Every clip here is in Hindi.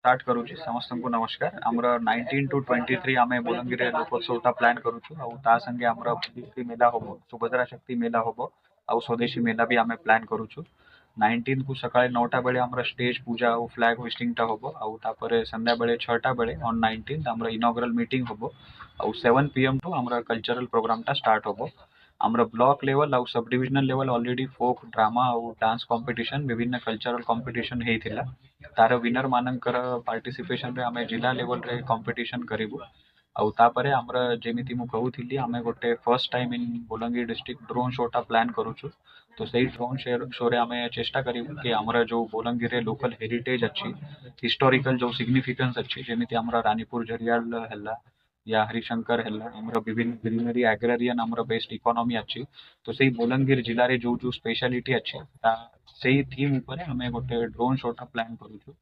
स्टार्ट करूची समस्तଙ୍କୁ नमस्कार। आमर 19 टू 23 आमे बोलंगिरे लोकोत्सवटा प्लान करूछु आउ ता संगे आमर बुद्धिश्री मेला होबो, सुभद्रा शक्ति मेला होबो आउ स्वदेशी मेला भी आमे प्लान करूछु। 19 को सकाळे 9टा बेले आमर स्टेज पूजा आउ फ्लैग होस्टिंगटा होबो आउ तापरे संध्या बेले 6टा बेले ऑन 19 आमर इनॉग्रल मीटिंग होबो आउ 7 पीएम टू आमर कल्चरल प्रोग्रामटा स्टार्ट होबो। आमर ब्लॉक लेवल आउ सब डिविजनल लेवल ऑलरेडी फोक ड्रामा आउ डांस कंपटीशन विभिन्न कल्चरल कंपटीशन हेइथिला। तार विनर मानकर पार्टिसिपेशन रे आमे जिला लेवल रे कंपटीशन करिवु आउ तापरे आमर जेमिति मु कहूथिली आमे गोटे first time in Bolangir district drone शोटा प्लान करूछु। तो सेही ड्रोन शो रे आमे चेष्टा करिवु कि आमर जो बोलांगीर रे लोकल हेरिटेज अछि, हिस्टोरिकल जो सिग्निफिकेंस अछि, जेमिति आमर रानीपुर झरियाल हल्ला या हरिशंकर हल्ला आमर विभिन्न ग्रीनरी एग्रेरियन आमर बेस्ट इकोनॉमी अछि। तो सेही बोलांगीर जिल्ला रे जो जो स्पेशलिटी अछि ता सेही थीम ऊपर हमें गोटे ड्रोन शोटा प्लान करूछु।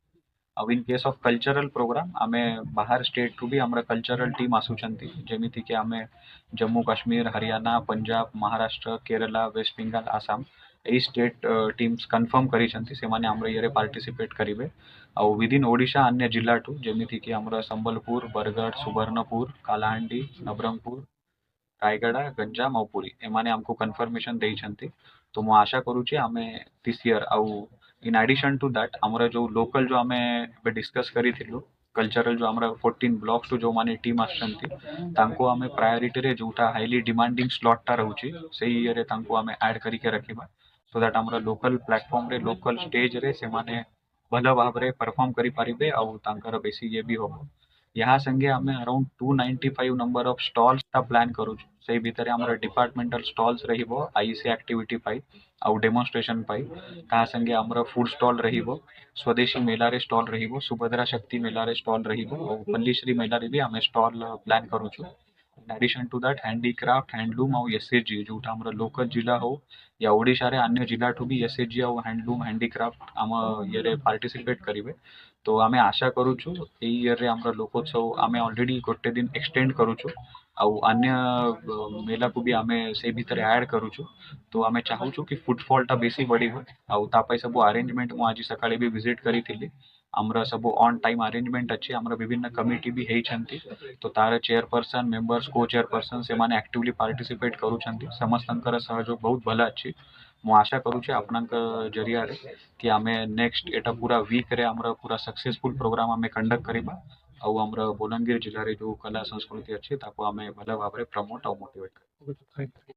अब in case of cultural program आमे बाहर स्टेट टू भी आमर कल्चरल टीम आसुचंती, जेमिति कि आमे जम्मू काश्मीर, हरियाणा, पंजाब, महाराष्ट्र, केरला, वेस्ट बंगाल, आसाम एई स्टेट टीम्स कंफर्म करिसंती से माने आमर इयरे पार्टिसिपेट करिवे। आउ विद इन ओडिशा अन्य जिल्ला टू जेमिति कि आमर संबलपुर, बरगढ़, सुवर्णपुर, कालाहांडी, नवरंगपुर, रायगड़ा, गंजाम आउ पुरी एमाने हमको कन्फर्मेशन देइछंती। तो मु आशा करूची आमे दिस ईयर आउ इन एडिशन टू दैट आमर जो लोकल जो आमे बे डिस्कस करिथिलु कल्चरल जो आमर 14 ब्लॉक्स टू जो माने टीम आछंती तांको आमे प्रायोरिटी रे जोटा हाईली डिमांडिंग स्लॉट टा रहउची सेही ईयर रे तांको आमे ऐड करी के रखिबा सो दैट आमर लोकल प्लेटफॉर्म रे लोकल स्टेज रे से माने भल भाव रे परफॉर्म करि पारिबे आउ तांकर बेसी ये भी होबो। यहाँ संगे आमे अराउंड 295 नंबर ऑफ स्टॉल्स ता प्लान करूछु। सेही भितरे आमर डिपार्टमेंटल स्टॉल्स रहिबो आईसी एक्टिविटी पाई आउ डेमोन्स्ट्रेशन पाई। ता संगे आमर फूड स्टॉल रहिबो, स्वदेशी मेला रे स्टॉल रहिबो, सुभद्रा शक्ति मेला रे स्टॉल रहिबो आउ पल्लीश्री मेला रे भी आमे स्टॉल प्लान करूछु। In addition to that handicraft, handloom आउ एसएचजी जोटा आमर लोकल जिला हो या ओडिशा रे अन्य जिला ठू भी एसएचजी आउ हैंडलूम हैंडीक्राफ्ट आम ये पार्टिसिपेट करिवे। तो आमे आशा करूछु एई ईयर रे आमर लोकोत्सव आमे ऑलरेडी गोटे दिन एक्सटेंड करूछु आउ अन्य मेला को भी आमे से भितरे ऐड करूछु। तो आमे चाहूछु कि फुटफॉल टा बेसी बढ़िबो आउ ता पई सब अरेंजमेंट मु आज सकाळे भी विजिट करिथिली। आमर सब ऑन टाइम अरेंजमेंट अछि, आमर विभिन्न कमिटी भी हेइछंती। तो तार चेयरपर्सन मेंबर्स को चेयरपर्सन से माने एक्टिवली पार्टिसिपेट करूछंती। समस्तंकर सहयोग बहुत भल अछि। मु आशा करूछे आपनक जरिया रे कि आमे नेक्स्ट एटा पूरा वीक रे आमर पूरा सक्सेसफुल प्रोग्राम आमे कंडक्ट करिबा आउ आमर बोलांगीर जिल्ला रे जो कला संस्कृति अछि ताको आमे भल भाव रे प्रमोट आउ मोटिवेट करिबा।